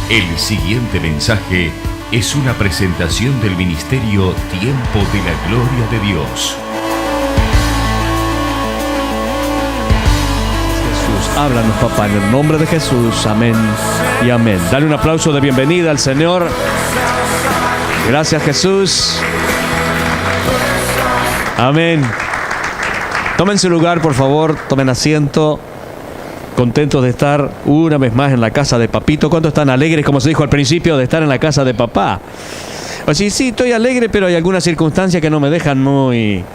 El siguiente mensaje es una presentación del ministerio Tiempo de la Gloria de Dios. Jesús, háblanos, papá, en el nombre de Jesús. Amén y amén. Dale un aplauso de bienvenida al Señor. Gracias, Jesús. Amén. Tomen su lugar, por favor. Tomen asiento. Contentos de estar una vez más en la casa de Papito. ¿Cuántos están alegres, como se dijo al principio, de estar en la casa de papá? O sí, estoy alegre, pero hay algunas circunstancias que no me dejan muy...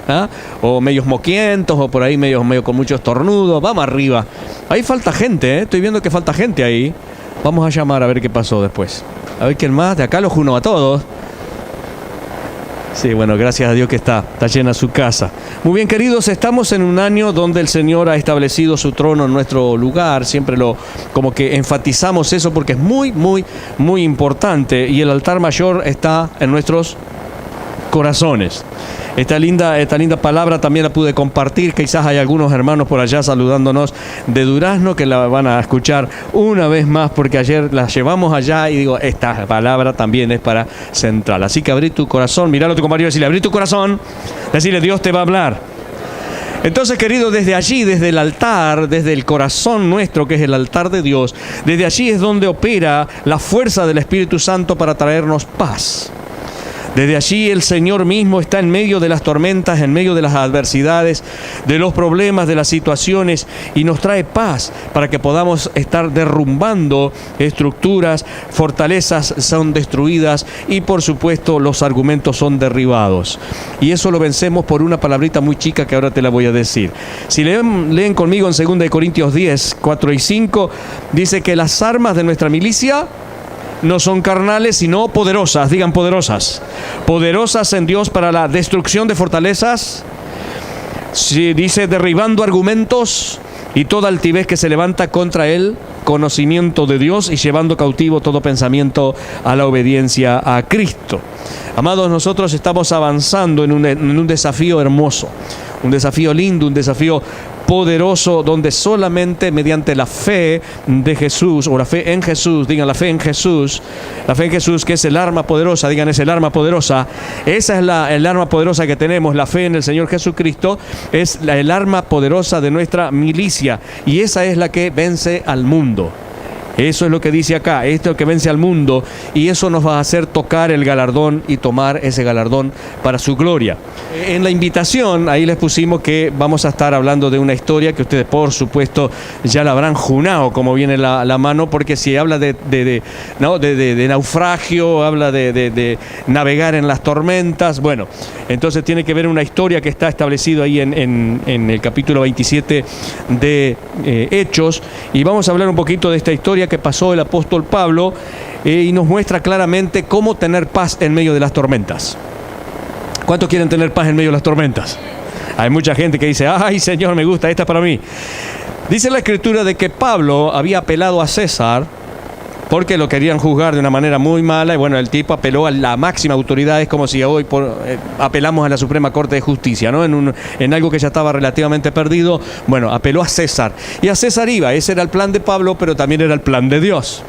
O medios moquientos, o por ahí medio con muchos estornudos. Vamos arriba. Ahí falta gente, ¿eh? Estoy viendo que falta gente ahí. Vamos a llamar a ver qué pasó después. A ver quién más. De acá los uno a todos. Sí, bueno, gracias a Dios que está llena su casa. Muy bien, queridos, estamos en un año donde el Señor ha establecido su trono en nuestro lugar. Siempre como que enfatizamos eso porque es muy, muy, muy importante. Y el altar mayor está en nuestros corazones. Esta linda palabra también la pude compartir. Quizás hay algunos hermanos por allá saludándonos de Durazno que la van a escuchar una vez más, porque ayer la llevamos allá y digo, esta palabra también es para Central. Así que abrí tu corazón, miralo a tu compañero y decirle, abrí tu corazón, decirle, Dios te va a hablar. Entonces, querido, desde allí, desde el altar, desde el corazón nuestro, que es el altar de Dios, desde allí es donde opera la fuerza del Espíritu Santo para traernos paz. Desde allí el Señor mismo está en medio de las tormentas, en medio de las adversidades, de los problemas, de las situaciones, y nos trae paz para que podamos estar derrumbando estructuras, fortalezas son destruidas y por supuesto los argumentos son derribados. Y eso lo vencemos por una palabrita muy chica que ahora te la voy a decir. Si leen conmigo en 2 Corintios 10, 4 y 5, dice que las armas de nuestra milicia no son carnales, sino poderosas. Digan poderosas. Poderosas en Dios para la destrucción de fortalezas. Sí, dice derribando argumentos y toda altivez que se levanta contra el conocimiento de Dios y llevando cautivo todo pensamiento a la obediencia a Cristo. Amados, nosotros estamos avanzando en un desafío hermoso, un desafío lindo, un desafío poderoso, donde solamente mediante la fe de Jesús, o la fe en Jesús, digan la fe en Jesús, que es el arma poderosa, digan es el arma poderosa, esa es el arma poderosa que tenemos, la fe en el Señor Jesucristo, es el arma poderosa de nuestra milicia, y esa es la que vence al mundo. Eso es lo que dice acá, esto es lo que vence al mundo, y eso nos va a hacer tocar el galardón y tomar ese galardón para su gloria. En la invitación, ahí les pusimos que vamos a estar hablando de una historia que ustedes por supuesto ya la habrán junado como viene la mano, porque si habla de naufragio, habla de navegar en las tormentas, bueno, entonces tiene que ver una historia que está establecida ahí en el capítulo 27 de Hechos, y vamos a hablar un poquito de esta historia que pasó el apóstol Pablo y nos muestra claramente cómo tener paz en medio de las tormentas. ¿Cuántos quieren tener paz en medio de las tormentas? Hay mucha gente que dice, ay Señor, me gusta, esta es para mí. Dice la Escritura de que Pablo había apelado a César porque lo querían juzgar de una manera muy mala, y bueno, el tipo apeló a la máxima autoridad. Es como si hoy apelamos a la Suprema Corte de Justicia, ¿no? En algo que ya estaba relativamente perdido, bueno, apeló a César, y a César iba. Ese era el plan de Pablo, pero también era el plan de Dios.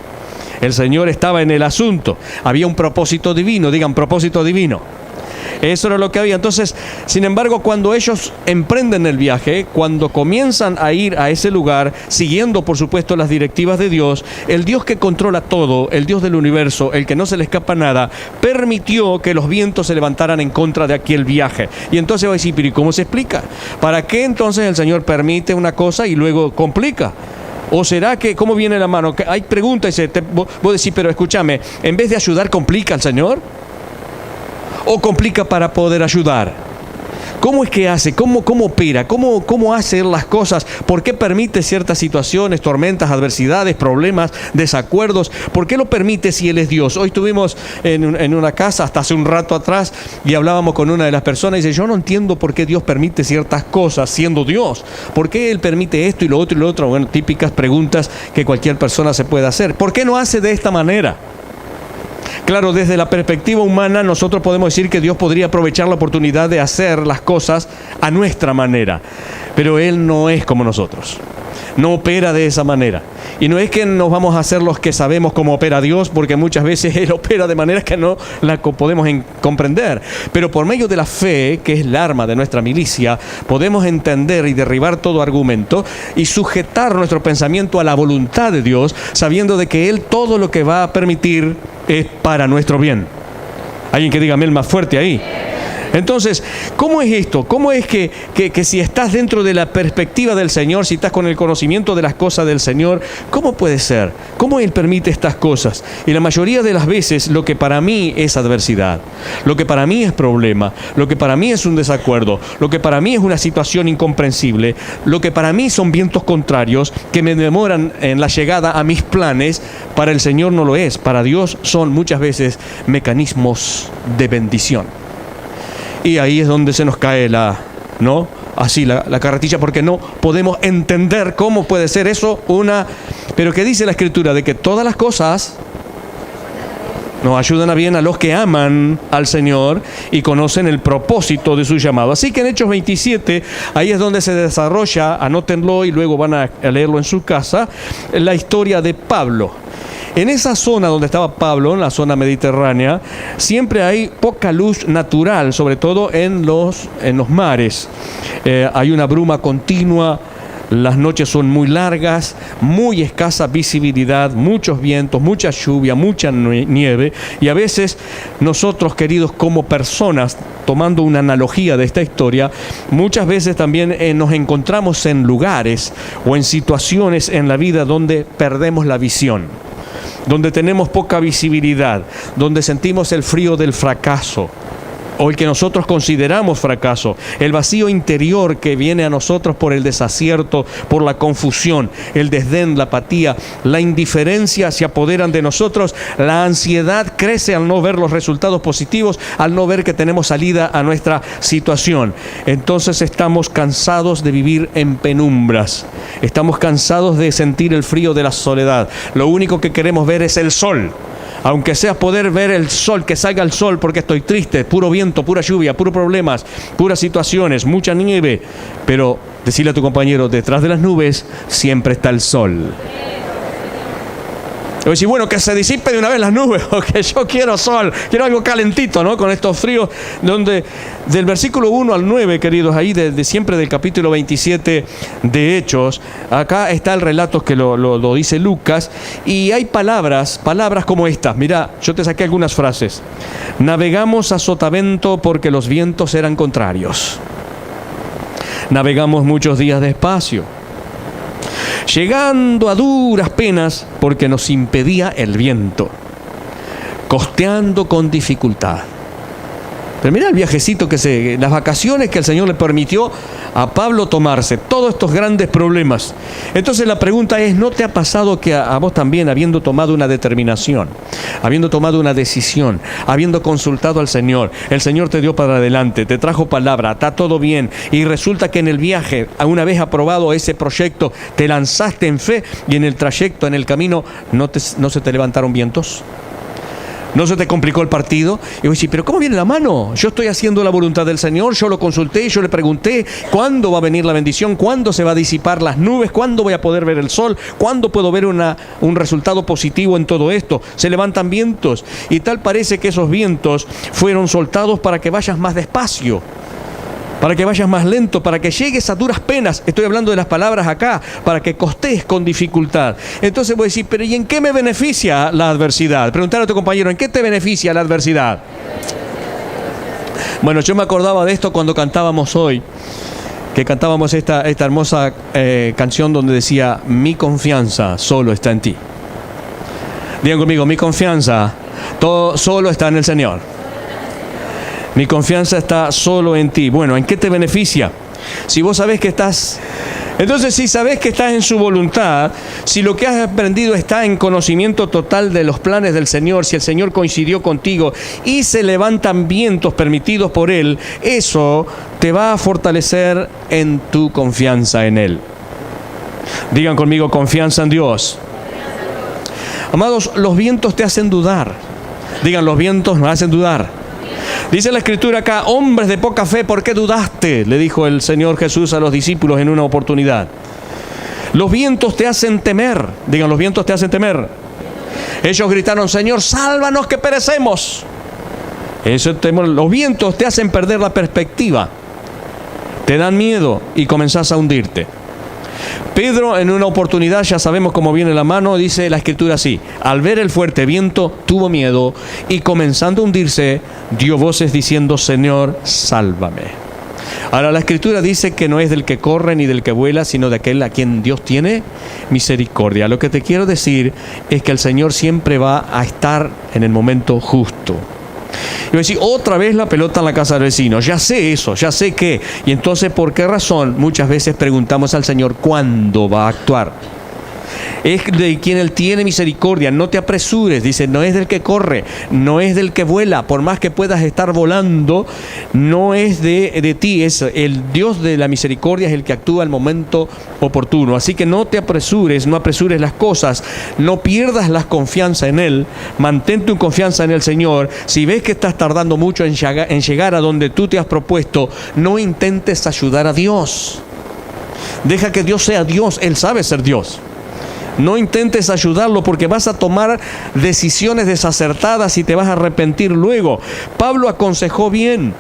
El Señor estaba en el asunto, había un propósito divino, digan propósito divino. Eso era lo que había. Entonces, sin embargo, cuando ellos emprenden el viaje, cuando comienzan a ir a ese lugar, siguiendo por supuesto las directivas de Dios, el Dios que controla todo, el Dios del universo, el que no se le escapa nada, permitió que los vientos se levantaran en contra de aquel viaje. Y entonces va a decir, pero ¿y cómo se explica? ¿Para qué entonces el Señor permite una cosa y luego complica? ¿O será que, cómo viene la mano? Hay preguntas y vos decís, pero escúchame, en vez de ayudar, ¿complica al Señor? ¿O complica para poder ayudar? ¿Cómo es que hace? ¿Cómo opera? ¿Cómo hace las cosas? ¿Por qué permite ciertas situaciones, tormentas, adversidades, problemas, desacuerdos? ¿Por qué lo permite si Él es Dios? Hoy estuvimos en una casa hasta hace un rato atrás y hablábamos con una de las personas y dice, yo no entiendo por qué Dios permite ciertas cosas siendo Dios. ¿Por qué Él permite esto y lo otro y lo otro? Bueno, típicas preguntas que cualquier persona se puede hacer. ¿Por qué no hace de esta manera? Claro, desde la perspectiva humana nosotros podemos decir que Dios podría aprovechar la oportunidad de hacer las cosas a nuestra manera, pero Él no es como nosotros. no opera de esa manera. Y no es que nos vamos a hacer los que sabemos cómo opera Dios, porque muchas veces Él opera de maneras que no la podemos comprender. Pero por medio de la fe, que es el arma de nuestra milicia, podemos entender y derribar todo argumento y sujetar nuestro pensamiento a la voluntad de Dios, sabiendo de que Él todo lo que va a permitir es para nuestro bien. Alguien que diga amén más fuerte ahí. Entonces, ¿cómo es esto? ¿Cómo es que si estás dentro de la perspectiva del Señor, si estás con el conocimiento de las cosas del Señor, cómo puede ser? ¿Cómo Él permite estas cosas? Y la mayoría de las veces lo que para mí es adversidad, lo que para mí es problema, lo que para mí es un desacuerdo, lo que para mí es una situación incomprensible, lo que para mí son vientos contrarios que me demoran en la llegada a mis planes, para el Señor no lo es. Para Dios son muchas veces mecanismos de bendición. Y ahí es donde se nos cae la carretilla, porque no podemos entender cómo puede ser eso pero que dice la Escritura de que todas las cosas nos ayudan a bien a los que aman al Señor y conocen el propósito de su llamado. Así que en Hechos 27, ahí es donde se desarrolla, anótenlo y luego van a leerlo en su casa, la historia de Pablo. En esa zona donde estaba Pablo, en la zona mediterránea, siempre hay poca luz natural, sobre todo en los mares. Hay una bruma continua, las noches son muy largas, muy escasa visibilidad, muchos vientos, mucha lluvia, mucha nieve. Y a veces nosotros, queridos, como personas, tomando una analogía de esta historia, muchas veces también nos encontramos en lugares o en situaciones en la vida donde perdemos la visión, donde tenemos poca visibilidad, donde sentimos el frío del fracaso, o el que nosotros consideramos fracaso, el vacío interior que viene a nosotros por el desacierto, por la confusión, el desdén, la apatía, la indiferencia se apoderan de nosotros, la ansiedad crece al no ver los resultados positivos, al no ver que tenemos salida a nuestra situación. Entonces estamos cansados de vivir en penumbras, estamos cansados de sentir el frío de la soledad. Lo único que queremos ver es el sol. Aunque sea poder ver el sol, que salga el sol, porque estoy triste, puro viento, pura lluvia, puros problemas, puras situaciones, mucha nieve. Pero decirle a tu compañero, detrás de las nubes siempre está el sol. Y decir, bueno, que se disipe de una vez las nubes, porque yo quiero sol, quiero algo calentito, ¿no? Con estos fríos, donde del versículo 1 al 9, queridos, ahí de siempre del capítulo 27 de Hechos, acá está el relato que lo dice Lucas, y hay palabras como estas. Mira, yo te saqué algunas frases. Navegamos a sotavento porque los vientos eran contrarios. Navegamos muchos días despacio, llegando a duras penas porque nos impedía el viento, costeando con dificultad. Pero mira el viajecito las vacaciones que el Señor le permitió a Pablo tomarse, todos estos grandes problemas. Entonces la pregunta es, ¿no te ha pasado que a vos también, habiendo tomado una determinación, habiendo tomado una decisión, habiendo consultado al Señor, el Señor te dio para adelante, te trajo palabra, está todo bien, y resulta que en el viaje, una vez aprobado ese proyecto, te lanzaste en fe y en el trayecto, en el camino, no se te levantaron vientos? ¿No se te complicó el partido? Y vos decís, pero ¿cómo viene la mano? Yo estoy haciendo la voluntad del Señor, yo lo consulté, yo le pregunté, ¿cuándo va a venir la bendición? ¿Cuándo se va a disipar las nubes? ¿Cuándo voy a poder ver el sol? ¿Cuándo puedo ver un resultado positivo en todo esto? Se levantan vientos, y tal parece que esos vientos fueron soltados para que vayas más despacio, para que vayas más lento, para que llegues a duras penas. Estoy hablando de las palabras acá, para que costees con dificultad. Entonces voy a decir, pero ¿y en qué me beneficia la adversidad? Preguntar a tu compañero, ¿en qué te beneficia la adversidad? Bueno, yo me acordaba de esto cuando cantábamos hoy, que cantábamos esta hermosa canción donde decía, mi confianza solo está en ti. Digan conmigo, mi confianza solo está en el Señor. Mi confianza está solo en ti. Bueno, ¿en qué te beneficia? Si vos sabés que estás... Entonces, si sabés que estás en su voluntad, si lo que has aprendido está en conocimiento total de los planes del Señor, si el Señor coincidió contigo y se levantan vientos permitidos por Él, eso te va a fortalecer en tu confianza en Él. Digan conmigo, confianza en Dios. Amados, los vientos te hacen dudar. Digan, los vientos nos hacen dudar. Dice la Escritura acá, hombres de poca fe, ¿por qué dudaste? Le dijo el Señor Jesús a los discípulos en una oportunidad. Los vientos te hacen temer. Digan, los vientos te hacen temer. Ellos gritaron, Señor, sálvanos que perecemos. Ese temor, los vientos te hacen perder la perspectiva. Te dan miedo y comenzás a hundirte. Pedro, en una oportunidad, ya sabemos cómo viene la mano, dice la Escritura así: al ver el fuerte viento, tuvo miedo y comenzando a hundirse, dio voces diciendo, Señor, sálvame. Ahora la Escritura dice que no es del que corre ni del que vuela, sino de aquel a quien Dios tiene misericordia. Lo que te quiero decir es que el Señor siempre va a estar en el momento justo. Y voy a decir, otra vez la pelota en la casa del vecino. Ya sé eso, ya sé qué. Y entonces, ¿por qué razón muchas veces preguntamos al Señor cuándo va a actuar? Es de quien Él tiene misericordia. No te apresures, dice, no es del que corre, no es del que vuela. Por más que puedas estar volando, no es de ti. Es el Dios de la misericordia, es el que actúa al momento oportuno. Así que no te apresures, no apresures las cosas, no pierdas la confianza en Él. Mantén tu confianza en el Señor. Si ves que estás tardando mucho en llegar a donde tú te has propuesto, no intentes ayudar a Dios. Deja que Dios sea Dios. Él sabe ser Dios. No intentes ayudarlo porque vas a tomar decisiones desacertadas y te vas a arrepentir luego. Pablo aconsejó bien.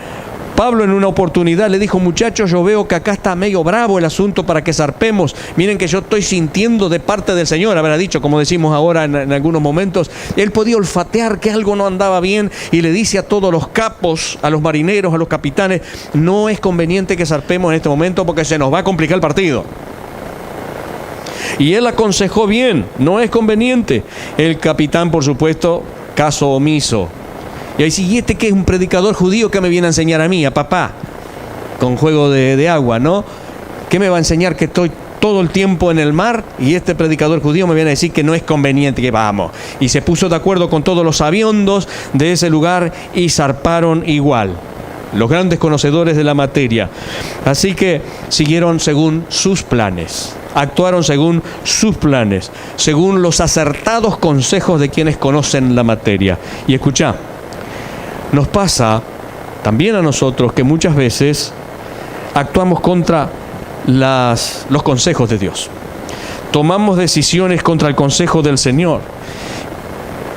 Pablo en una oportunidad le dijo, muchachos, yo veo que acá está medio bravo el asunto para que zarpemos. Miren que yo estoy sintiendo de parte del Señor, habrá dicho, como decimos ahora en algunos momentos. Él podía olfatear que algo no andaba bien y le dice a todos los capos, a los marineros, a los capitanes, no es conveniente que zarpemos en este momento porque se nos va a complicar el partido. Y él aconsejó bien, no es conveniente. El capitán, por supuesto, caso omiso. Y ahí sí, ¿y este que es un predicador judío que me viene a enseñar a mí, a papá? Con juego de agua, ¿no? ¿Qué me va a enseñar que estoy todo el tiempo en el mar? Y este predicador judío me viene a decir que no es conveniente, que vamos. Y se puso de acuerdo con todos los sabiondos de ese lugar y zarparon igual. Los grandes conocedores de la materia. Así que siguieron según sus planes. Actuaron según sus planes, según los acertados consejos de quienes conocen la materia. Y escuchá, nos pasa también a nosotros que muchas veces actuamos contra los consejos de Dios. Tomamos decisiones contra el consejo del Señor.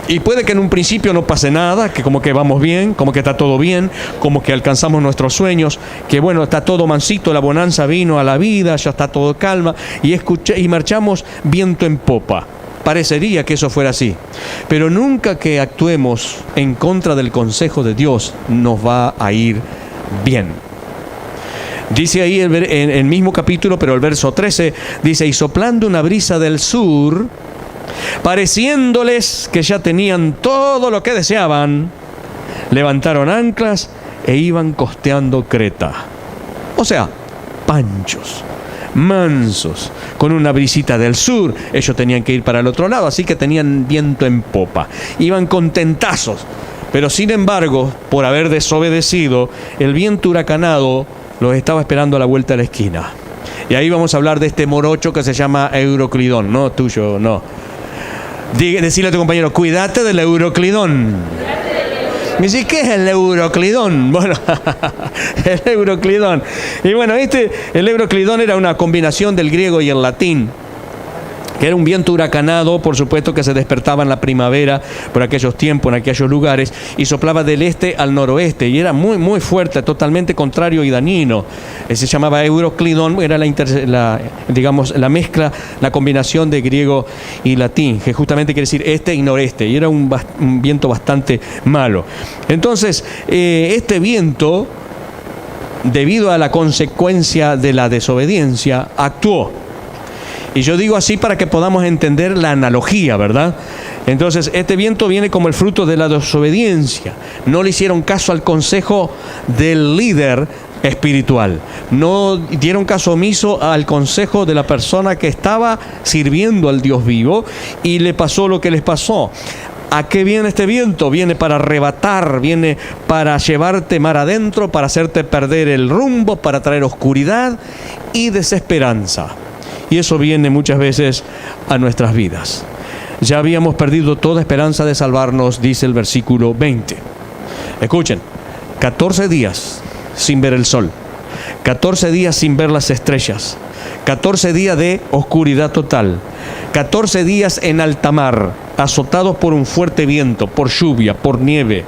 Y puede que en un principio no pase nada, que como que vamos bien, como que está todo bien, como que alcanzamos nuestros sueños, que bueno, está todo mansito, la bonanza vino a la vida, ya está todo calma, y marchamos viento en popa. Parecería que eso fuera así, pero nunca que actuemos en contra del consejo de Dios nos va a ir bien. Dice ahí en el mismo capítulo, pero el verso 13, dice, y soplando una brisa del sur, pareciéndoles que ya tenían todo lo que deseaban, levantaron anclas e iban costeando Creta. O sea, panchos, mansos, con una brisita del sur. Ellos tenían que ir para el otro lado, así que tenían viento en popa. Iban contentazos, pero sin embargo, por haber desobedecido, el viento huracanado los estaba esperando a la vuelta de la esquina. Y ahí vamos a hablar de este morocho que se llama Euroclidón, no tuyo, no. Decirle a tu compañero, cuídate del Euroclidón. Me dice, ¿qué es el Euroclidón? Bueno, el Euroclidón. Y bueno, el Euroclidón era una combinación del griego y el latín, que era un viento huracanado, por supuesto, que se despertaba en la primavera por aquellos tiempos, en aquellos lugares, y soplaba del este al noroeste, y era muy, muy fuerte, totalmente contrario y dañino. Se llamaba Euroclidón, era la mezcla, la combinación de griego y latín, que justamente quiere decir este y noreste, y era un viento bastante malo. Entonces, este viento, debido a la consecuencia de la desobediencia, actuó. Y yo digo así para que podamos entender la analogía, ¿verdad? Entonces, este viento viene como el fruto de la desobediencia. No le hicieron caso al consejo del líder espiritual. No dieron caso omiso al consejo de la persona que estaba sirviendo al Dios vivo y le pasó lo que les pasó. ¿A qué viene este viento? Viene para arrebatar, viene para llevarte mar adentro, para hacerte perder el rumbo, para traer oscuridad y desesperanza. Y eso viene muchas veces a nuestras vidas. Ya habíamos perdido toda esperanza de salvarnos, dice el versículo 20. Escuchen, 14 días sin ver el sol, 14 días sin ver las estrellas, 14 días de oscuridad total, 14 días en alta mar, azotados por un fuerte viento, por lluvia, por nieve,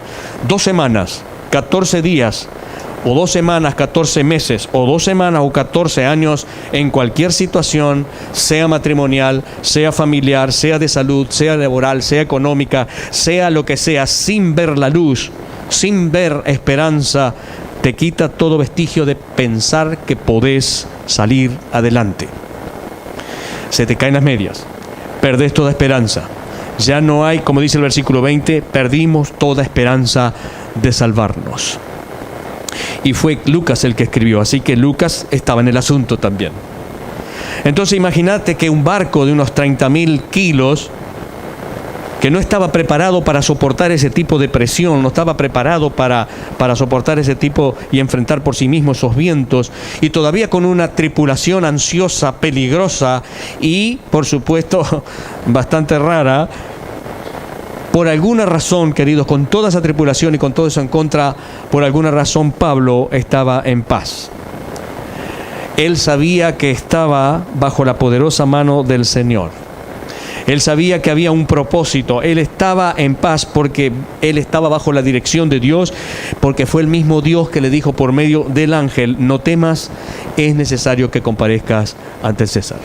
2 semanas, 14 días, o 2 semanas, 14 meses, o 2 semanas o 14 años, en cualquier situación, sea matrimonial, sea familiar, sea de salud, sea laboral, sea económica, sea lo que sea, sin ver la luz, sin ver esperanza, te quita todo vestigio de pensar que podés salir adelante. Se te caen las medias, perdés toda esperanza. Ya no hay, como dice el versículo 20, perdimos toda esperanza de salvarnos. Y fue Lucas el que escribió, así que Lucas estaba en el asunto también. Entonces imagínate que un barco de unos 30.000 kilos, que no estaba preparado para soportar ese tipo de presión, no estaba preparado para soportar ese tipo y enfrentar por sí mismo esos vientos, y todavía con una tripulación ansiosa, peligrosa y, por supuesto, bastante rara. Por alguna razón, queridos, con toda esa tripulación y con todo eso en contra, por alguna razón Pablo estaba en paz. Él sabía que estaba bajo la poderosa mano del Señor. Él sabía que había un propósito. Él estaba en paz porque él estaba bajo la dirección de Dios, porque fue el mismo Dios que le dijo por medio del ángel: no temas, es necesario que comparezcas ante César.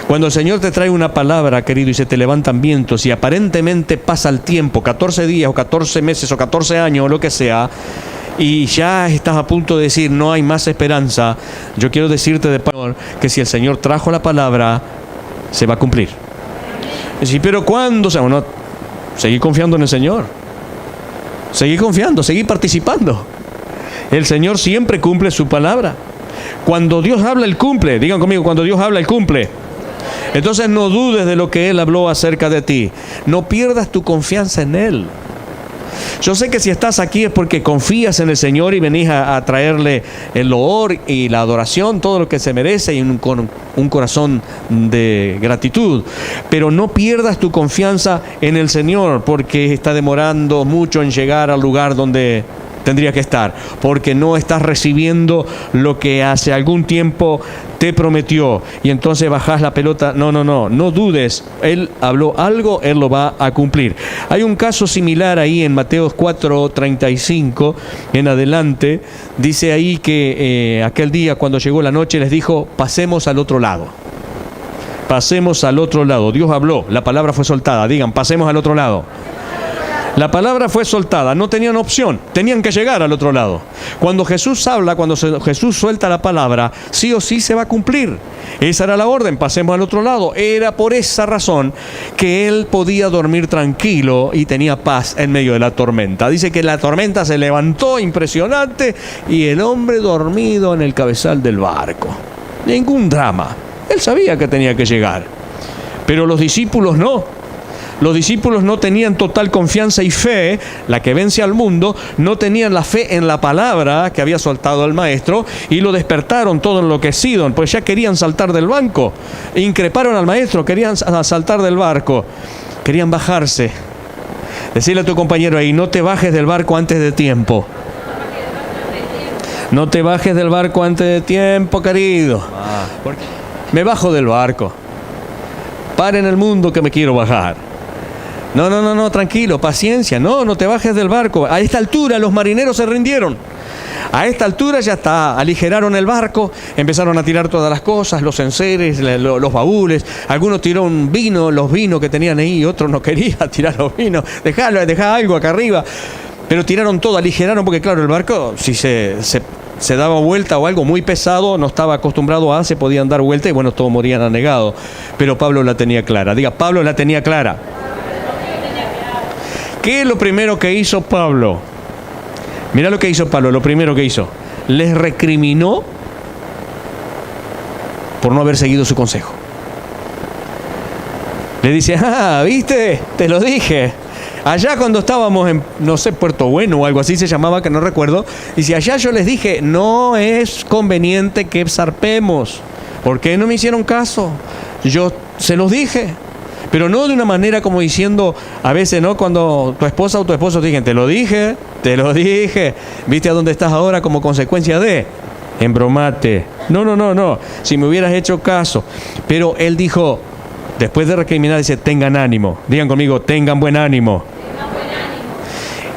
Cuando el Señor te trae una palabra, querido, y se te levantan vientos y aparentemente pasa el tiempo, 14 días o 14 meses o 14 años o lo que sea, y ya estás a punto de decir no hay más esperanza, yo quiero decirte de paso que si el Señor trajo la palabra, se va a cumplir. Sí, pero ¿cuándo? O sea, bueno, seguí confiando en el Señor. Seguí confiando, seguí participando. El Señor siempre cumple su palabra. Cuando Dios habla, Él cumple. Digan conmigo, cuando Dios habla, Él cumple. Entonces no dudes de lo que Él habló acerca de ti. No pierdas tu confianza en Él. Yo sé que si estás aquí es porque confías en el Señor y venís a traerle el loor y la adoración, todo lo que se merece, y con un corazón de gratitud. Pero no pierdas tu confianza en el Señor porque está demorando mucho en llegar al lugar donde tendría que estar, porque no estás recibiendo lo que hace algún tiempo te prometió, y entonces bajás la pelota. No dudes. Él habló algo, Él lo va a cumplir. Hay un caso similar ahí en Mateo 4:35 en adelante. Dice ahí que aquel día cuando llegó la noche les dijo: pasemos al otro lado. Pasemos al otro lado. Dios habló, la palabra fue soltada. Digan, pasemos al otro lado. La palabra fue soltada, no tenían opción, tenían que llegar al otro lado. Cuando Jesús habla, cuando Jesús suelta la palabra, sí o sí se va a cumplir. Esa era la orden, pasemos al otro lado. Era por esa razón que él podía dormir tranquilo y tenía paz en medio de la tormenta. Dice que la tormenta se levantó impresionante y el hombre dormido en el cabezal del barco. Ningún drama. Él sabía que tenía que llegar, pero los discípulos no. Los discípulos no tenían total confianza y fe, la que vence al mundo, no tenían la fe en la palabra que había soltado el maestro, y lo despertaron todo enloquecido, pues ya querían saltar del banco. Increparon al maestro, querían saltar del barco, querían bajarse. Decirle a tu compañero ahí: no te bajes del barco antes de tiempo. No te bajes del barco antes de tiempo, querido. Me bajo del barco. Paren el mundo que me quiero bajar. No, tranquilo, paciencia. No te bajes del barco. A esta altura los marineros se rindieron. A esta altura ya está, aligeraron el barco, empezaron a tirar todas las cosas, los enseres, los baúles. Algunos tiraron vino, los vinos que tenían ahí, otros no querían tirar los vinos. Dejá algo acá arriba. Pero tiraron todo, aligeraron, porque claro, el barco, si se daba vuelta o algo muy pesado, no estaba acostumbrado se podían dar vuelta y bueno, todos morían anegados. Pero Pablo la tenía clara. Diga, Pablo la tenía clara. ¿Qué es lo primero que hizo Pablo? Mira lo que hizo Pablo, lo primero que hizo. Les recriminó por no haber seguido su consejo. Le dice: ¿viste? Te lo dije. Allá cuando estábamos en, no sé, Puerto Bueno o algo así se llamaba, que no recuerdo. Dice: allá yo les dije, no es conveniente que zarpemos. ¿Por qué no me hicieron caso? Yo se los dije. Pero no de una manera como diciendo, a veces, ¿no? Cuando tu esposa o tu esposo te dicen: te lo dije, ¿viste a dónde estás ahora como consecuencia de? embromate. No. Si me hubieras hecho caso. Pero él dijo, después de recriminar, dice, tengan ánimo. Digan conmigo, tengan buen ánimo.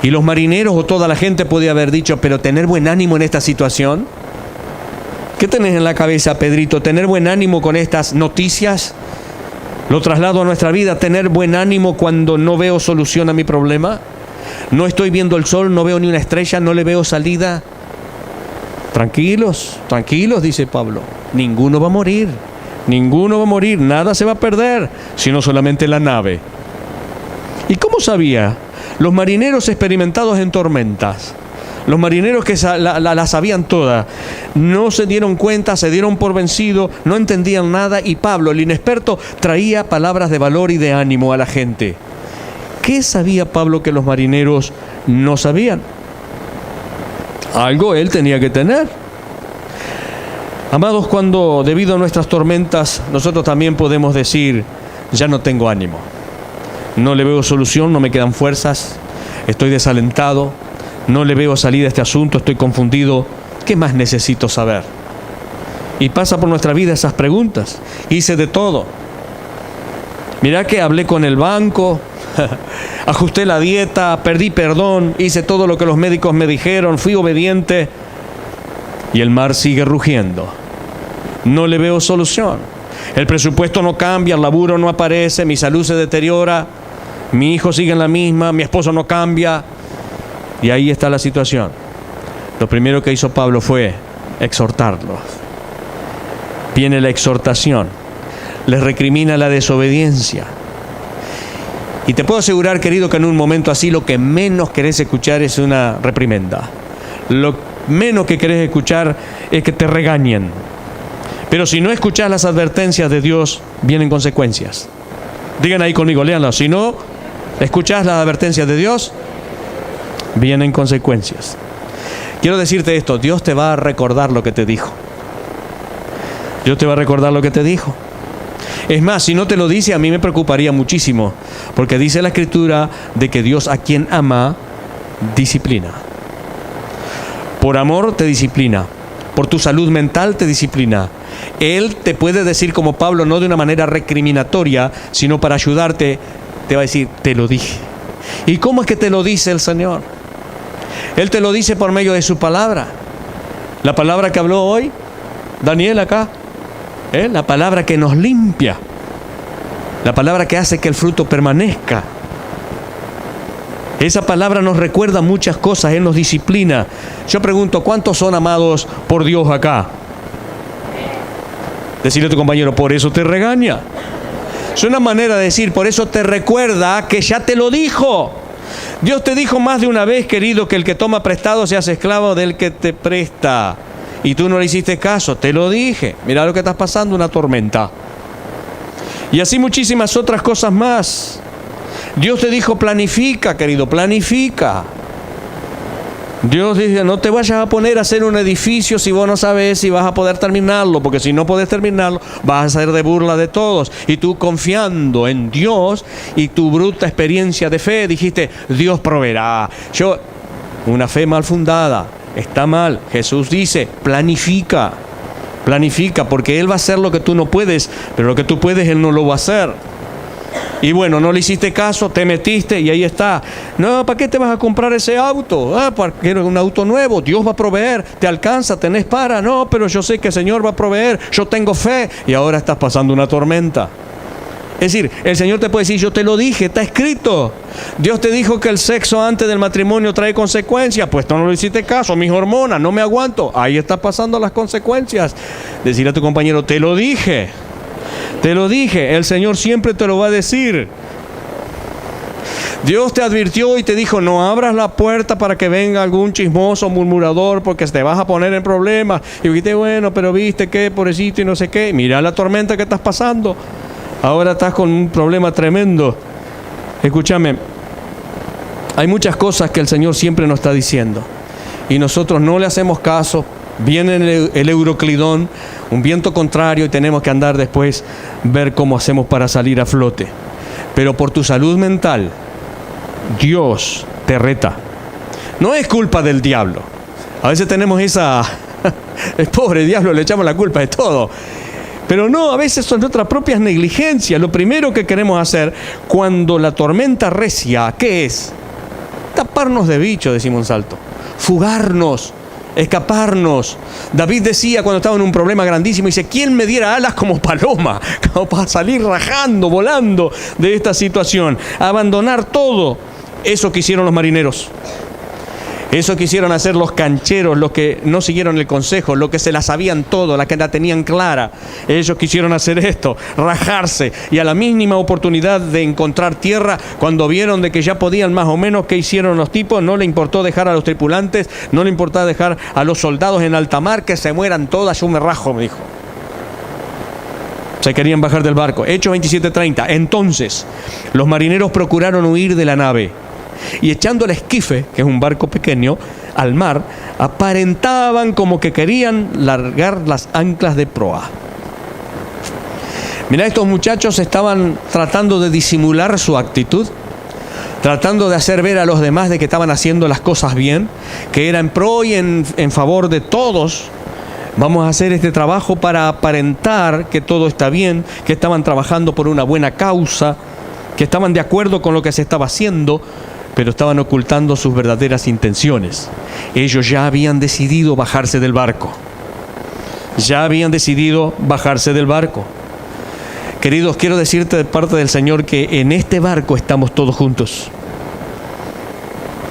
Y los marineros o toda la gente podía haber dicho, pero tener buen ánimo en esta situación. ¿Qué tenés en la cabeza, Pedrito? ¿Tener buen ánimo con estas noticias? Lo traslado a nuestra vida, tener buen ánimo cuando no veo solución a mi problema. No estoy viendo el sol, no veo ni una estrella, no le veo salida. Tranquilos, dice Pablo. Ninguno va a morir, nada se va a perder, sino solamente la nave. ¿Y cómo sabía? Los marineros experimentados en tormentas, los marineros que la sabían toda, no se dieron cuenta, se dieron por vencido, no entendían nada, y Pablo, el inexperto, traía palabras de valor y de ánimo a la gente. ¿Qué sabía Pablo que los marineros no sabían? Algo él tenía que tener. Amados, cuando debido a nuestras tormentas nosotros también podemos decir, ya no tengo ánimo, no le veo solución, no me quedan fuerzas, estoy desalentado, no le veo salida a este asunto, estoy confundido, ¿qué más necesito saber? Y pasa por nuestra vida esas preguntas. Hice de todo. Mirá que hablé con el banco, ajusté la dieta, pedí perdón, hice todo lo que los médicos me dijeron, fui obediente, y el mar sigue rugiendo. No le veo solución. El presupuesto no cambia, el laburo no aparece, mi salud se deteriora, mi hijo sigue en la misma, mi esposo no cambia. Y ahí está la situación. Lo primero que hizo Pablo fue exhortarlos. Viene la exhortación. Les recrimina la desobediencia. Y te puedo asegurar, querido, que en un momento así lo que menos querés escuchar es una reprimenda. Lo menos que querés escuchar es que te regañen. Pero si no escuchás las advertencias de Dios, vienen consecuencias. Digan ahí conmigo, léanlo. Si no escuchás las advertencias de Dios, vienen consecuencias. Quiero decirte esto, Dios te va a recordar lo que te dijo. Dios te va a recordar lo que te dijo. Es más, si no te lo dice, a mí me preocuparía muchísimo, porque dice la Escritura de que Dios a quien ama, disciplina. Por amor te disciplina, por tu salud mental te disciplina. Él te puede decir como Pablo, no de una manera recriminatoria, sino para ayudarte, te va a decir, te lo dije. ¿Y cómo es que te lo dice el Señor? Él te lo dice por medio de su palabra. La palabra que habló hoy Daniel acá, la palabra que nos limpia, la palabra que hace que el fruto permanezca. Esa palabra nos recuerda muchas cosas, Él nos disciplina. Yo pregunto, ¿cuántos son amados por Dios acá? Decirle a tu compañero, por eso te regaña. Es una manera de decir, por eso te recuerda que ya te lo dijo. Dios te dijo más de una vez, querido, que el que toma prestado se hace esclavo del que te presta. Y tú no le hiciste caso, te lo dije. Mira lo que estás pasando, una tormenta. Y así muchísimas otras cosas más. Dios te dijo, planifica, querido, planifica. Dios dice, no te vayas a poner a hacer un edificio si vos no sabes si vas a poder terminarlo, porque si no podés terminarlo, vas a ser de burla de todos. Y tú, confiando en Dios y tu bruta experiencia de fe, dijiste, Dios proveerá. Una fe mal fundada, está mal. Jesús dice, planifica, porque Él va a hacer lo que tú no puedes, pero lo que tú puedes, Él no lo va a hacer. Y bueno, no le hiciste caso, te metiste y ahí está. No, ¿para qué te vas a comprar ese auto? Porque es un auto nuevo, Dios va a proveer, te alcanza, tenés para. No, pero yo sé que el Señor va a proveer, yo tengo fe. Y ahora estás pasando una tormenta. Es decir, el Señor te puede decir, yo te lo dije, está escrito. Dios te dijo que el sexo antes del matrimonio trae consecuencias, pues tú no le hiciste caso, mis hormonas, no me aguanto. Ahí está pasando las consecuencias. Decirle a tu compañero, te lo dije. Te lo dije, el Señor siempre te lo va a decir. Dios te advirtió y te dijo, no abras la puerta para que venga algún chismoso murmurador, porque te vas a poner en problemas. Y dijiste, bueno, pero viste que pobrecito y no sé qué. Mira la tormenta que estás pasando. Ahora estás con un problema tremendo. Escúchame, hay muchas cosas que el Señor siempre nos está diciendo y nosotros no le hacemos caso. Viene el Euroclidón, un viento contrario, y tenemos que andar después, ver cómo hacemos para salir a flote. Pero por tu salud mental, Dios te reta. No es culpa del diablo. A veces tenemos esa El pobre diablo le echamos la culpa de todo. Pero no, a veces son nuestras propias negligencias. Lo primero que queremos hacer cuando la tormenta recia, ¿qué es? Taparnos de bicho, decimos en Salto. Fugarnos, escaparnos. David decía cuando estaba en un problema grandísimo, dice, ¿quién me diera alas como paloma? Como para salir rajando, volando de esta situación. Abandonar todo. Eso que hicieron los marineros. Eso quisieron hacer los cancheros, los que no siguieron el consejo, los que se la sabían todo, los que la tenían clara. Ellos quisieron hacer esto, rajarse. Y a la mínima oportunidad de encontrar tierra, cuando vieron de que ya podían más o menos, ¿qué hicieron los tipos? No le importó dejar a los tripulantes, no le importó dejar a los soldados en alta mar, que se mueran todas, yo me rajo, me dijo. Se querían bajar del barco. Hechos 27:30. Entonces, los marineros procuraron huir de la nave. Y echando el esquife, que es un barco pequeño, al mar, aparentaban como que querían largar las anclas de proa. Mirá, estos muchachos estaban tratando de disimular su actitud, tratando de hacer ver a los demás de que estaban haciendo las cosas bien, que era en pro y en favor de todos. Vamos a hacer este trabajo para aparentar que todo está bien, que estaban trabajando por una buena causa, que estaban de acuerdo con lo que se estaba haciendo, pero estaban ocultando sus verdaderas intenciones. Ellos ya habían decidido bajarse del barco. Ya habían decidido bajarse del barco. Queridos, quiero decirte de parte del Señor que en este barco estamos todos juntos.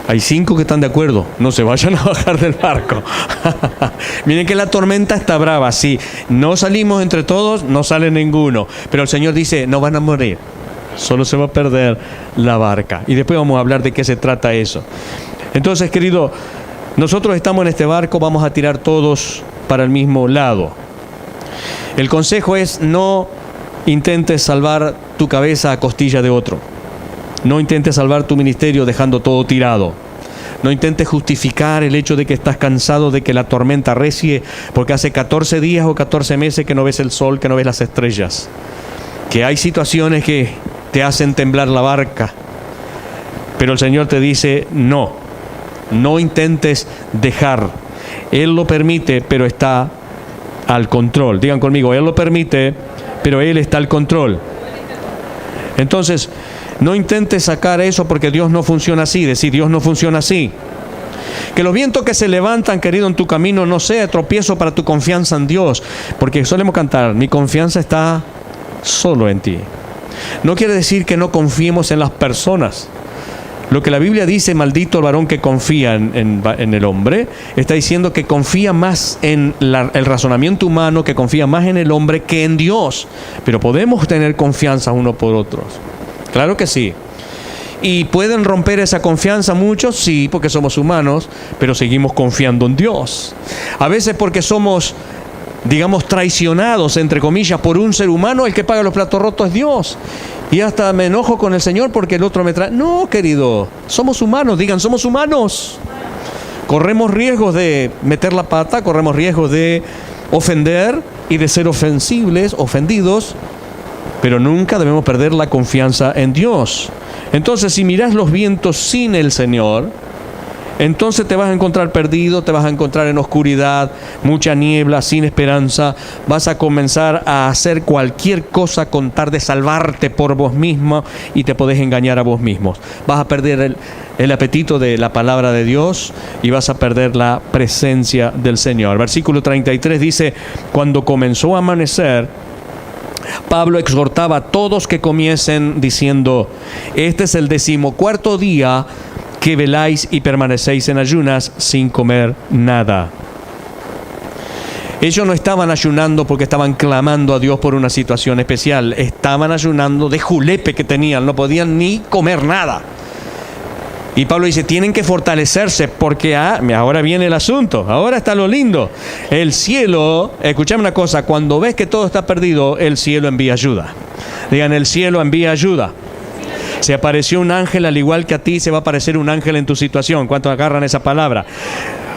Hay 5 que están de acuerdo. No se vayan a bajar del barco. Miren que la tormenta está brava. Si no salimos entre todos, no sale ninguno. Pero el Señor dice, no van a morir. Solo se va a perder la barca. Y después vamos a hablar de qué se trata eso. Entonces, querido, nosotros estamos en este barco, vamos a tirar todos para el mismo lado. El consejo es, no intentes salvar tu cabeza a costilla de otro. No intentes salvar tu ministerio dejando todo tirado. No intentes justificar el hecho de que estás cansado de que la tormenta recie, porque hace 14 días o 14 meses que no ves el sol, que no ves las estrellas. Que hay situaciones que te hacen temblar la barca. Pero el Señor te dice, no intentes dejar. Él lo permite, pero está al control. Digan conmigo, Él lo permite, pero Él está al control. Entonces, no intentes sacar eso porque Dios no funciona así. Decir, Dios no funciona así. Que los vientos que se levantan, querido, en tu camino no sea tropiezo para tu confianza en Dios. Porque solemos cantar, mi confianza está solo en ti. No quiere decir que no confiemos en las personas. Lo que la Biblia dice, maldito el varón que confía en el hombre, está diciendo que confía más en el razonamiento humano, que confía más en el hombre que en Dios. Pero podemos tener confianza unos por otros. Claro que sí. ¿Y pueden romper esa confianza muchos? Sí, porque somos humanos, pero seguimos confiando en Dios. A veces porque somos, digamos, traicionados, entre comillas, por un ser humano, el que paga los platos rotos es Dios. Y hasta me enojo con el Señor porque el otro me trae. No, querido, somos humanos, digan, somos humanos. Corremos riesgos de meter la pata, corremos riesgos de ofender y de ser ofendidos, pero nunca debemos perder la confianza en Dios. Entonces, si mirás los vientos sin el Señor, entonces te vas a encontrar perdido, te vas a encontrar en oscuridad, mucha niebla, sin esperanza. Vas a comenzar a hacer cualquier cosa con tal de salvarte por vos mismo y te podés engañar a vos mismos. Vas a perder el apetito de la palabra de Dios y vas a perder la presencia del Señor. Versículo 33 dice, cuando comenzó a amanecer, Pablo exhortaba a todos que comiesen diciendo, este es el 14º día que veláis y permanecéis en ayunas sin comer nada. Ellos no estaban ayunando porque estaban clamando a Dios por una situación especial. Estaban ayunando de julepe que tenían, no podían ni comer nada. Y Pablo dice, tienen que fortalecerse porque ahora viene el asunto, ahora está lo lindo. El cielo, escuchame una cosa, cuando ves que todo está perdido, el cielo envía ayuda. Digan, el cielo envía ayuda. Se apareció un ángel al igual que a ti, se va a aparecer un ángel en tu situación. ¿Cuántos agarran esa palabra?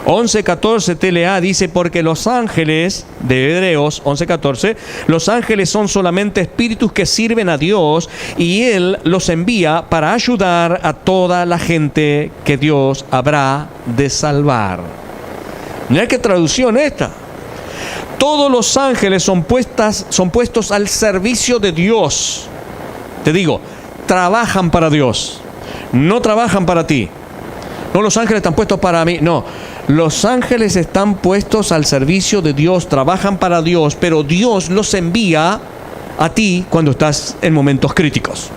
11:14 TLA dice, porque los ángeles, de Hebreos 11:14, los ángeles son solamente espíritus que sirven a Dios y Él los envía para ayudar a toda la gente que Dios habrá de salvar. Mirá qué traducción esta. Todos los ángeles son puestos al servicio de Dios. Te digo, trabajan para Dios, no trabajan para ti. No, los ángeles están puestos para mí, no. Los ángeles están puestos al servicio de Dios, trabajan para Dios, pero Dios los envía a ti cuando estás en momentos críticos.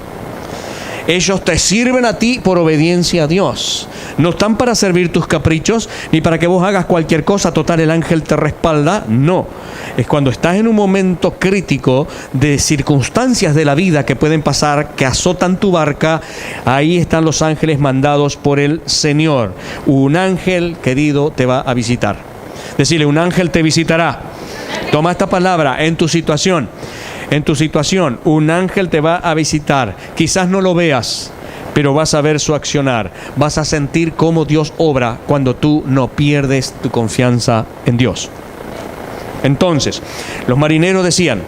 Ellos te sirven a ti por obediencia a Dios. No están para servir tus caprichos, ni para que vos hagas cualquier cosa, total el ángel te respalda. No, es cuando estás en un momento crítico de circunstancias de la vida que pueden pasar, que azotan tu barca. Ahí están los ángeles mandados por el Señor. Un ángel, querido, te va a visitar. Decirle, un ángel te visitará. Toma esta palabra en tu situación. En tu situación, un ángel te va a visitar. Quizás no lo veas, pero vas a ver su accionar. Vas a sentir cómo Dios obra cuando tú no pierdes tu confianza en Dios. Entonces, los marineros decían,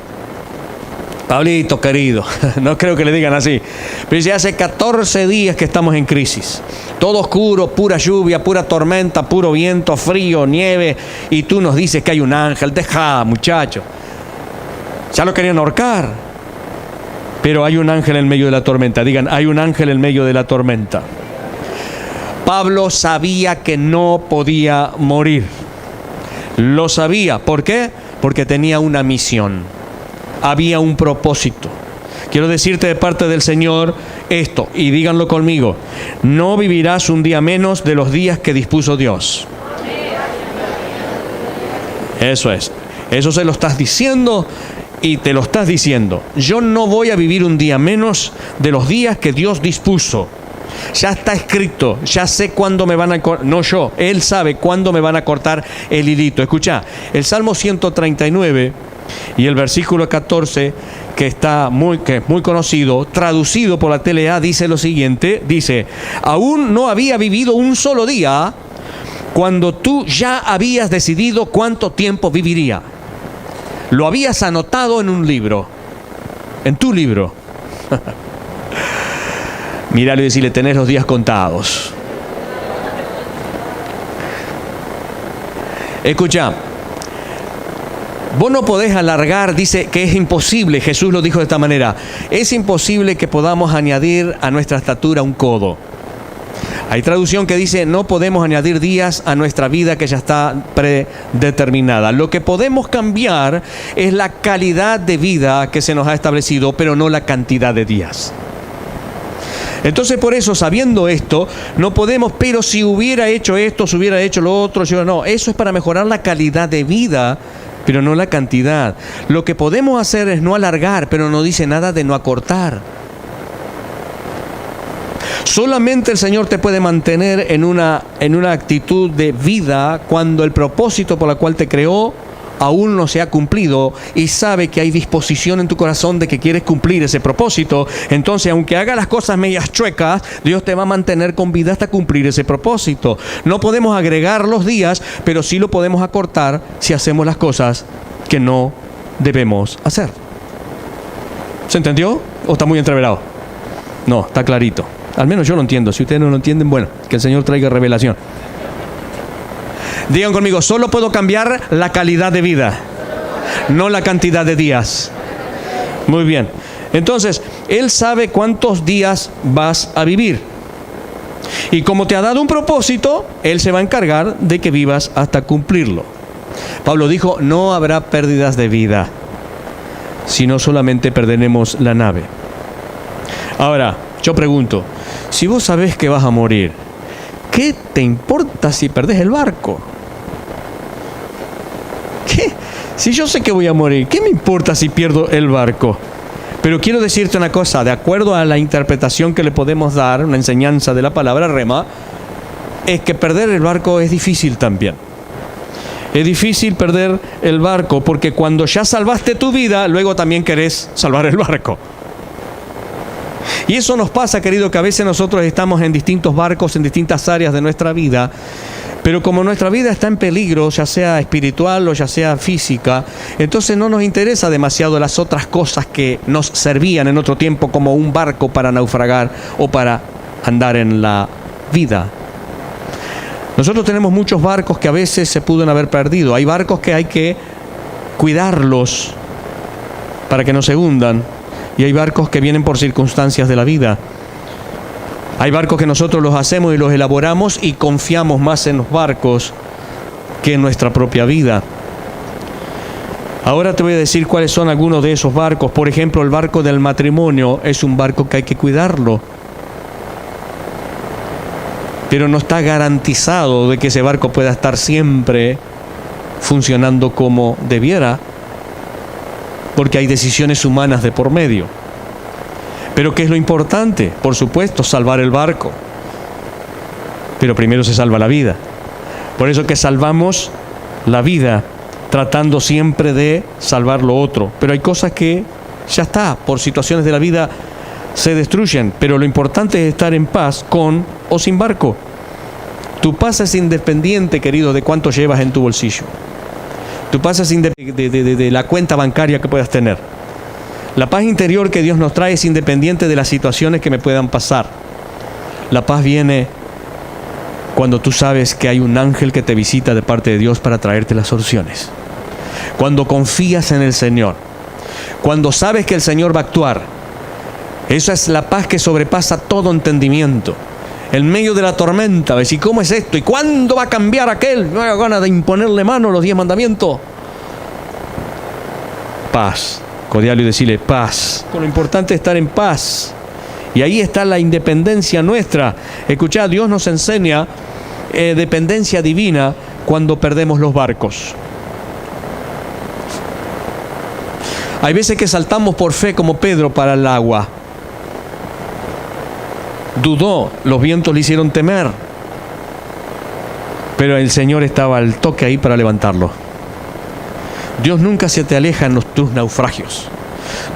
Pablito querido, no creo que le digan así, pero ya hace 14 días que estamos en crisis. Todo oscuro, pura lluvia, pura tormenta, puro viento, frío, nieve, y tú nos dices que hay un ángel. Deja, muchacho. Ya lo querían ahorcar, pero hay un ángel en medio de la tormenta. Digan, hay un ángel en medio de la tormenta. Pablo sabía que no podía morir. Lo sabía. ¿Por qué? Porque tenía una misión. Había un propósito. Quiero decirte de parte del Señor esto, y díganlo conmigo. No vivirás un día menos de los días que dispuso Dios. Eso es. Eso se lo estás diciendo. Y te lo estás diciendo, yo no voy a vivir un día menos de los días que Dios dispuso. Ya está escrito, ya sé cuándo me van a cortar, no yo, Él sabe cuándo me van a cortar el hilito. Escucha, el Salmo 139 y el versículo 14, que es muy conocido, traducido por la TLA, dice lo siguiente, dice, aún no había vivido un solo día cuando tú ya habías decidido cuánto tiempo viviría. Lo habías anotado en un libro, en tu libro. Míralo y decirle, tenés los días contados. Escucha, vos no podés alargar, dice que es imposible, Jesús lo dijo de esta manera, es imposible que podamos añadir a nuestra estatura un codo. Hay traducción que dice, no podemos añadir días a nuestra vida que ya está predeterminada. Lo que podemos cambiar es la calidad de vida que se nos ha establecido, pero no la cantidad de días. Entonces, por eso, sabiendo esto, no podemos, pero si hubiera hecho esto, si hubiera hecho lo otro, no, eso es para mejorar la calidad de vida, pero no la cantidad. Lo que podemos hacer es no alargar, pero no dice nada de no acortar. Solamente el Señor te puede mantener en una actitud de vida cuando el propósito por el cual te creó aún no se ha cumplido y sabe que hay disposición en tu corazón de que quieres cumplir ese propósito. Entonces, aunque haga las cosas medias chuecas, Dios te va a mantener con vida hasta cumplir ese propósito. No podemos agregar los días, pero sí lo podemos acortar si hacemos las cosas que no debemos hacer. ¿Se entendió? ¿O está muy entreverado? No, está clarito. Al menos yo lo entiendo. Si ustedes no lo entienden, bueno, que el Señor traiga revelación. Digan conmigo, solo puedo cambiar la calidad de vida, no la cantidad de días. Muy bien. Entonces, Él sabe cuántos días vas a vivir. Y como te ha dado un propósito, Él se va a encargar de que vivas hasta cumplirlo. Pablo dijo, no habrá pérdidas de vida, sino solamente perderemos la nave. Ahora, yo pregunto, si vos sabés que vas a morir, ¿qué te importa si perdés el barco? ¿Qué? Si yo sé que voy a morir, ¿qué me importa si pierdo el barco? Pero quiero decirte una cosa, de acuerdo a la interpretación que le podemos dar, una enseñanza de la palabra rema, es que perder el barco es difícil también. Es difícil perder el barco porque cuando ya salvaste tu vida, luego también querés salvar el barco. Y eso nos pasa, querido, que a veces nosotros estamos en distintos barcos, en distintas áreas de nuestra vida, pero como nuestra vida está en peligro, ya sea espiritual o ya sea física, entonces no nos interesa demasiado las otras cosas que nos servían en otro tiempo como un barco para naufragar o para andar en la vida. Nosotros tenemos muchos barcos que a veces se pudieron haber perdido. Hay barcos que hay que cuidarlos para que no se hundan. Y hay barcos que vienen por circunstancias de la vida. Hay barcos que nosotros los hacemos y los elaboramos y confiamos más en los barcos que en nuestra propia vida. Ahora te voy a decir cuáles son algunos de esos barcos. Por ejemplo, el barco del matrimonio es un barco que hay que cuidarlo. Pero no está garantizado de que ese barco pueda estar siempre funcionando como debiera, porque hay decisiones humanas de por medio. Pero ¿qué es lo importante? Por supuesto, salvar el barco. Pero primero se salva la vida. Por eso que salvamos la vida, tratando siempre de salvar lo otro. Pero hay cosas que ya está, por situaciones de la vida se destruyen. Pero lo importante es estar en paz con o sin barco. Tu paz es independiente, querido, de cuánto llevas en tu bolsillo. Tu paz es independiente de la cuenta bancaria que puedas tener. La paz interior que Dios nos trae es independiente de las situaciones que me puedan pasar. La paz viene cuando tú sabes que hay un ángel que te visita de parte de Dios para traerte las soluciones. Cuando confías en el Señor. Cuando sabes que el Señor va a actuar. Esa es la paz que sobrepasa todo entendimiento. En medio de la tormenta, ¿ves? ¿Y cómo es esto? ¿Y cuándo va a cambiar aquel? No hay ganas de imponerle mano a los 10 mandamientos. Paz. Cordial y decirle paz. Lo importante es estar en paz. Y ahí está la independencia nuestra. Escuchad, Dios nos enseña dependencia divina cuando perdemos los barcos. Hay veces que saltamos por fe como Pedro para el agua. Dudó, los vientos le hicieron temer. Pero el Señor estaba al toque ahí para levantarlo. Dios nunca se te aleja en tus naufragios.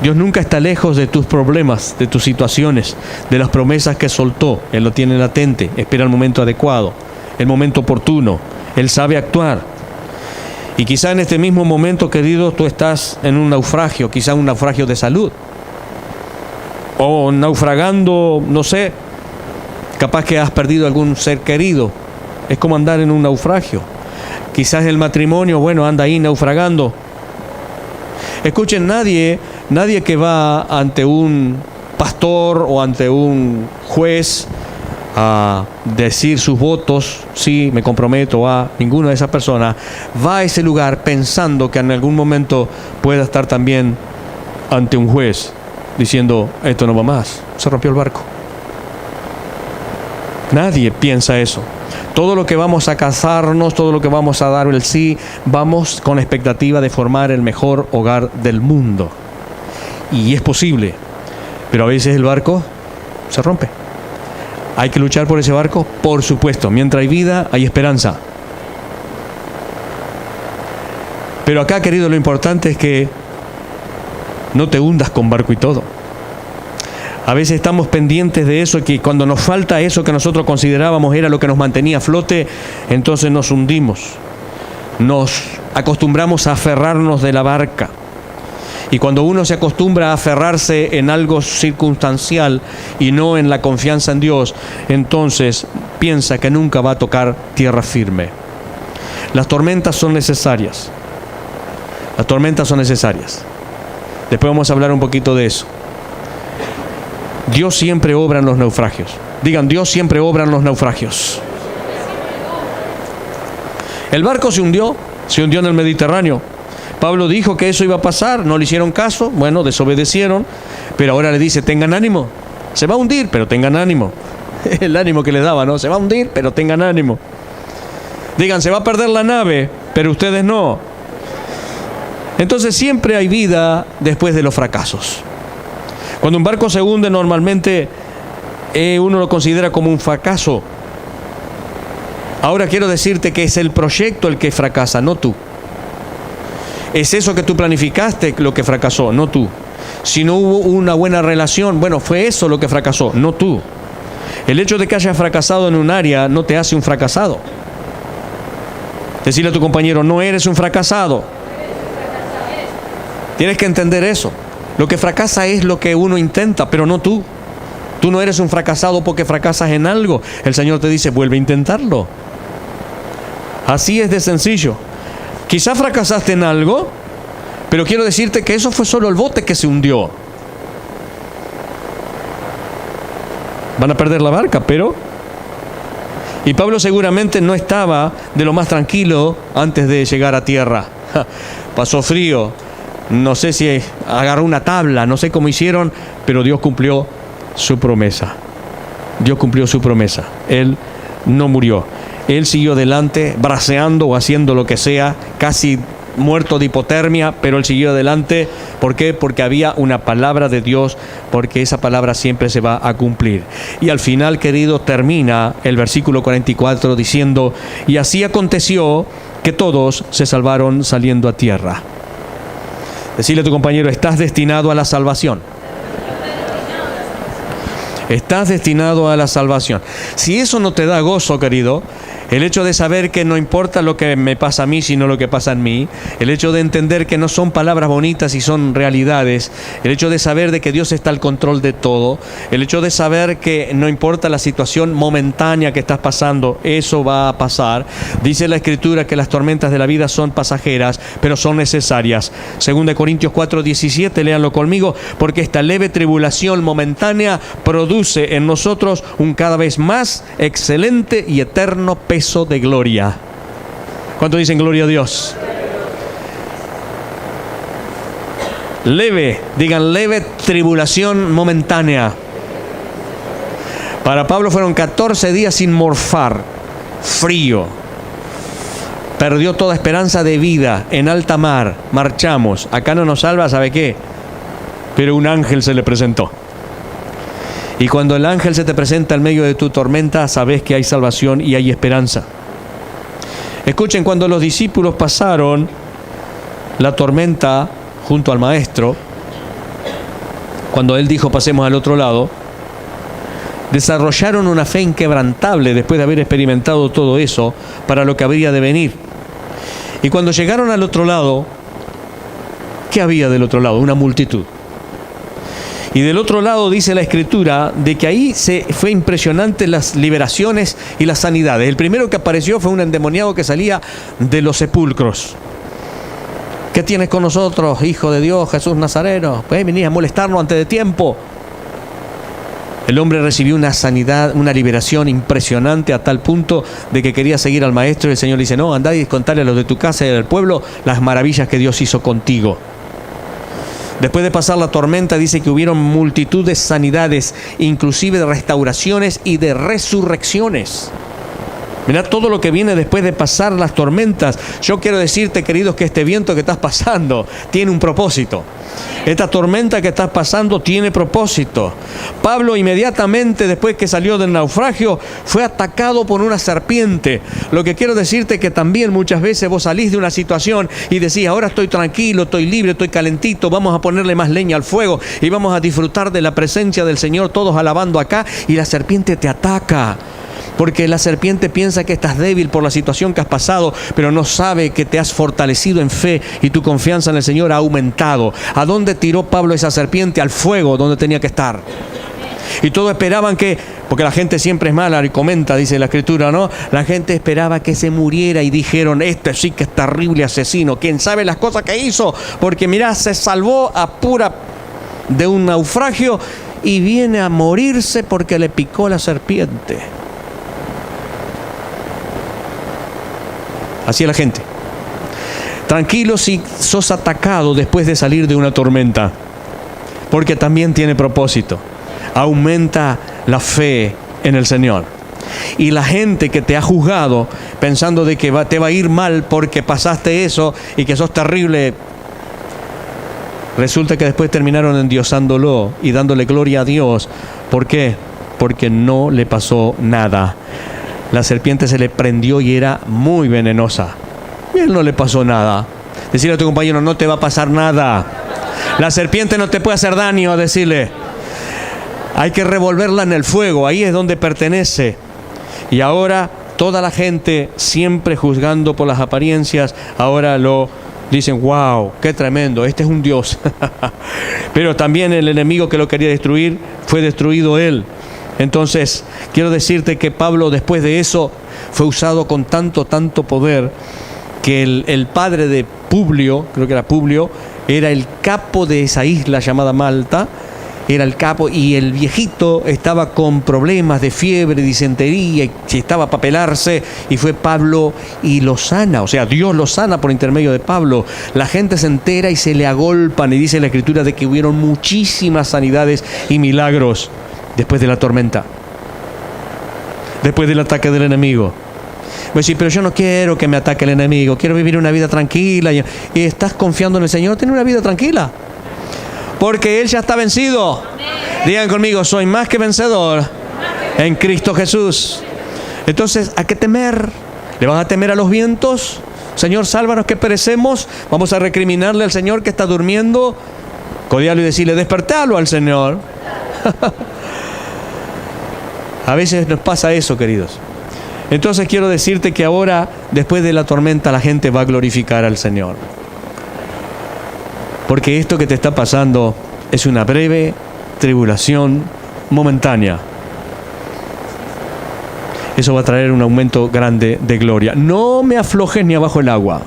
Dios nunca está lejos de tus problemas, de tus situaciones, de las promesas que soltó. Él lo tiene latente, espera el momento adecuado, el momento oportuno. Él sabe actuar. Y quizá en este mismo momento, querido, tú estás en un naufragio, quizá un naufragio de salud. O naufragando, no sé, capaz que has perdido algún ser querido. Es como andar en un naufragio. Quizás el matrimonio, bueno, anda ahí naufragando. Escuchen, nadie que va ante un pastor o ante un juez a decir sus votos, sí, me comprometo a, ninguna de esas personas va a ese lugar pensando que en algún momento pueda estar también ante un juez diciendo, esto no va más, se rompió el barco. Nadie piensa eso. Todo lo que vamos a casarnos, todo lo que vamos a dar el sí, vamos con la expectativa de formar el mejor hogar del mundo. Y es posible, pero a veces el barco se rompe. ¿Hay que luchar por ese barco? Por supuesto, mientras hay vida, hay esperanza. Pero acá, querido, lo importante es que no te hundas con barco y todo. A veces estamos pendientes de eso, que cuando nos falta eso que nosotros considerábamos era lo que nos mantenía a flote, entonces nos hundimos. Nos acostumbramos a aferrarnos de la barca. Y cuando uno se acostumbra a aferrarse en algo circunstancial y no en la confianza en Dios, entonces piensa que nunca va a tocar tierra firme. Las tormentas son necesarias. Las tormentas son necesarias. Después vamos a hablar un poquito de eso. Dios siempre obra en los naufragios. Digan, Dios siempre obra en los naufragios. El barco se hundió en el Mediterráneo. Pablo dijo que eso iba a pasar, no le hicieron caso, bueno, desobedecieron, pero ahora le dice, tengan ánimo. Se va a hundir, pero tengan ánimo. El ánimo que les daba, ¿no? Se va a hundir, pero tengan ánimo. Digan, se va a perder la nave, pero ustedes no. Entonces siempre hay vida después de los fracasos. Cuando un barco se hunde, normalmente uno lo considera como un fracaso. Ahora quiero decirte que es el proyecto el que fracasa, no tú. Es eso que tú planificaste lo que fracasó, no tú. Si no hubo una buena relación, bueno, fue eso lo que fracasó, no tú. El hecho de que hayas fracasado en un área no te hace un fracasado. Decirle a tu compañero, no eres un fracasado. Tienes que entender eso. Lo que fracasa es lo que uno intenta, pero no tú. Tú no eres un fracasado porque fracasas en algo. El Señor te dice, vuelve a intentarlo. Así es de sencillo. Quizás fracasaste en algo, Pero quiero decirte que eso fue solo el bote que se hundió. Van a perder la barca, pero... Y Pablo seguramente no estaba de lo más tranquilo antes de llegar a tierra. Pasó frío, no sé si agarró una tabla, no sé cómo hicieron, pero Dios cumplió su promesa. Dios cumplió su promesa. Él no murió. Él siguió adelante, braceando o haciendo lo que sea, casi muerto de hipotermia, pero él siguió adelante. ¿Por qué? Porque había una palabra de Dios, porque esa palabra siempre se va a cumplir. Y al final, querido, termina el versículo 44 diciendo: y así aconteció que todos se salvaron saliendo a tierra. Decirle a tu compañero: estás destinado a la salvación. Estás destinado a la salvación. Si eso no te da gozo, querido, el hecho de saber que no importa lo que me pasa a mí, sino lo que pasa en mí, el hecho de entender que no son palabras bonitas y son realidades, el hecho de saber de que Dios está al control de todo, el hecho de saber que no importa la situación momentánea que estás pasando, eso va a pasar. Dice la Escritura que las tormentas de la vida son pasajeras, pero son necesarias. 2 Corintios 4:17, léanlo conmigo: porque esta leve tribulación momentánea produce en nosotros un cada vez más excelente y eterno peso de gloria. ¿Cuánto dicen gloria a Dios? Leve, digan leve tribulación momentánea. Para Pablo fueron 14 días sin morfar, frío. Perdió toda esperanza de vida en alta mar. Marchamos. Acá no nos salva, ¿sabe qué? Pero un ángel se le presentó. Y cuando el ángel se te presenta en medio de tu tormenta, sabes que hay salvación y hay esperanza. Escuchen, cuando los discípulos pasaron la tormenta junto al maestro, cuando él dijo pasemos al otro lado, desarrollaron una fe inquebrantable después de haber experimentado todo eso para lo que habría de venir. Y cuando llegaron al otro lado, ¿qué había del otro lado? Una multitud. Y del otro lado dice la Escritura de que ahí fue impresionante las liberaciones y las sanidades. El primero que apareció fue un endemoniado que salía de los sepulcros. ¿Qué tienes con nosotros, Hijo de Dios, Jesús Nazareno? Pues venís a molestarnos antes de tiempo. El hombre recibió una sanidad, una liberación impresionante a tal punto de que quería seguir al maestro. Y el Señor le dice: no, andá y contarle a los de tu casa y al pueblo las maravillas que Dios hizo contigo. Después de pasar la tormenta, dice que hubieron multitud de sanidades, inclusive de restauraciones y de resurrecciones. Mirá todo lo que viene después de pasar las tormentas. Yo quiero decirte, queridos, que este viento que estás pasando tiene un propósito. Esta tormenta que estás pasando tiene propósito. Pablo inmediatamente después que salió del naufragio fue atacado por una serpiente. Lo que quiero decirte es que también muchas veces vos salís de una situación y decís: ahora estoy tranquilo, estoy libre, estoy calentito, vamos a ponerle más leña al fuego y vamos a disfrutar de la presencia del Señor, todos alabando acá, y la serpiente te ataca. Porque la serpiente piensa que estás débil por la situación que has pasado, pero no sabe que te has fortalecido en fe y tu confianza en el Señor ha aumentado. ¿A dónde tiró Pablo esa serpiente? Al fuego, donde tenía que estar. Y todos esperaban que, porque la gente siempre es mala y comenta, dice la Escritura, ¿no? La gente esperaba que se muriera y dijeron: este sí que es terrible asesino, quién sabe las cosas que hizo, porque mirá, se salvó de un naufragio y viene a morirse porque le picó la serpiente. Así es la gente. Tranquilo si sos atacado después de salir de una tormenta, porque también tiene propósito. Aumenta la fe en el Señor. Y la gente que te ha juzgado pensando de que te va a ir mal porque pasaste eso y que sos terrible, resulta que después terminaron endiosándolo y dándole gloria a Dios. ¿Por qué? Porque no le pasó nada. La serpiente se le prendió y era muy venenosa. Y a él no le pasó nada. Decirle a tu compañero: no te va a pasar nada. La serpiente no te puede hacer daño. Decirle: hay que revolverla en el fuego. Ahí es donde pertenece. Y ahora toda la gente, siempre juzgando por las apariencias, ahora lo dicen: wow, qué tremendo, este es un Dios. Pero también el enemigo que lo quería destruir, fue destruido él. Entonces, quiero decirte que Pablo, después de eso, fue usado con tanto poder que el padre de Publio, creo que era Publio, era el capo de esa isla llamada Malta, era el capo, y el viejito estaba con problemas de fiebre, disentería, y estaba para pelarse, y fue Pablo y lo sana, o sea, Dios lo sana por intermedio de Pablo. La gente se entera y se le agolpan, y dice la Escritura de que hubieron muchísimas sanidades y milagros después de la tormenta, después del ataque del enemigo. Pues sí, pero yo no quiero que me ataque el enemigo, quiero vivir una vida tranquila. Y estás confiando en el Señor, ten una vida tranquila, porque Él ya está vencido. Digan conmigo, soy más que vencedor en Cristo Jesús. Entonces, ¿a qué temer? ¿Le vas a temer a los vientos? Señor, sálvanos que perecemos. Vamos a recriminarle al Señor que está durmiendo. Codearlo y decirle, despertalo al Señor. A veces nos pasa eso, queridos. Entonces quiero decirte que ahora, después de la tormenta, la gente va a glorificar al Señor. Porque esto que te está pasando es una breve tribulación momentánea. Eso va a traer un aumento grande de gloria. No me aflojes ni abajo el agua.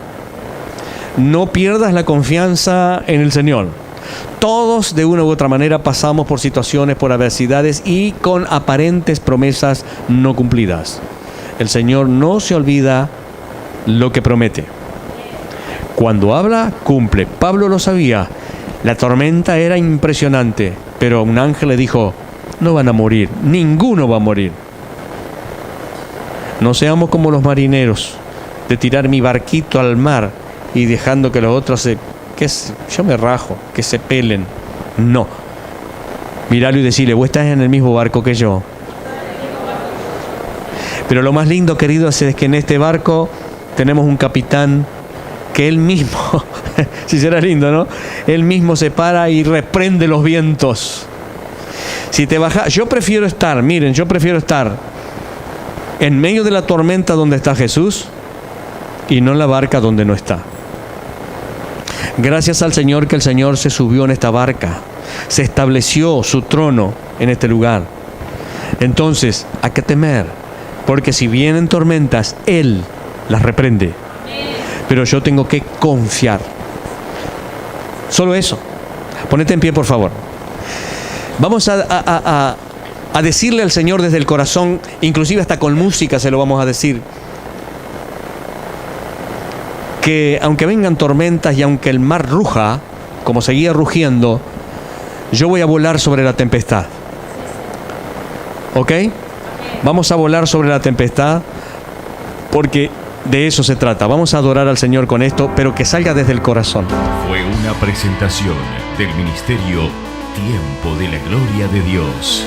No pierdas la confianza en el Señor. Todos de una u otra manera pasamos por situaciones, por adversidades y con aparentes promesas no cumplidas. El Señor no se olvida lo que promete. Cuando habla, cumple. Pablo lo sabía. La tormenta era impresionante, pero un ángel le dijo, no van a morir, ninguno va a morir. No seamos como los marineros, de tirar mi barquito al mar y dejando que los otros yo me rajo, que se pelen. No. Miralo y decirle, vos estás en el mismo barco que yo. Pero lo más lindo, queridos, es que en este barco tenemos un capitán que él mismo, si será lindo, ¿no? Él mismo se para y reprende los vientos. Si te bajas, yo prefiero estar en medio de la tormenta donde está Jesús y no en la barca donde no está. Gracias al Señor que el Señor se subió en esta barca, se estableció su trono en este lugar. Entonces, ¿a qué temer? Porque si vienen tormentas, Él las reprende. Pero yo tengo que confiar. Solo eso. Ponete en pie, por favor. Vamos a decirle al Señor desde el corazón, inclusive hasta con música se lo vamos a decir, que aunque vengan tormentas y aunque el mar ruja, como seguía rugiendo, yo voy a volar sobre la tempestad. ¿Ok? Vamos a volar sobre la tempestad, porque de eso se trata. Vamos a adorar al Señor con esto, pero que salga desde el corazón. Fue una presentación del Ministerio Tiempo de la Gloria de Dios.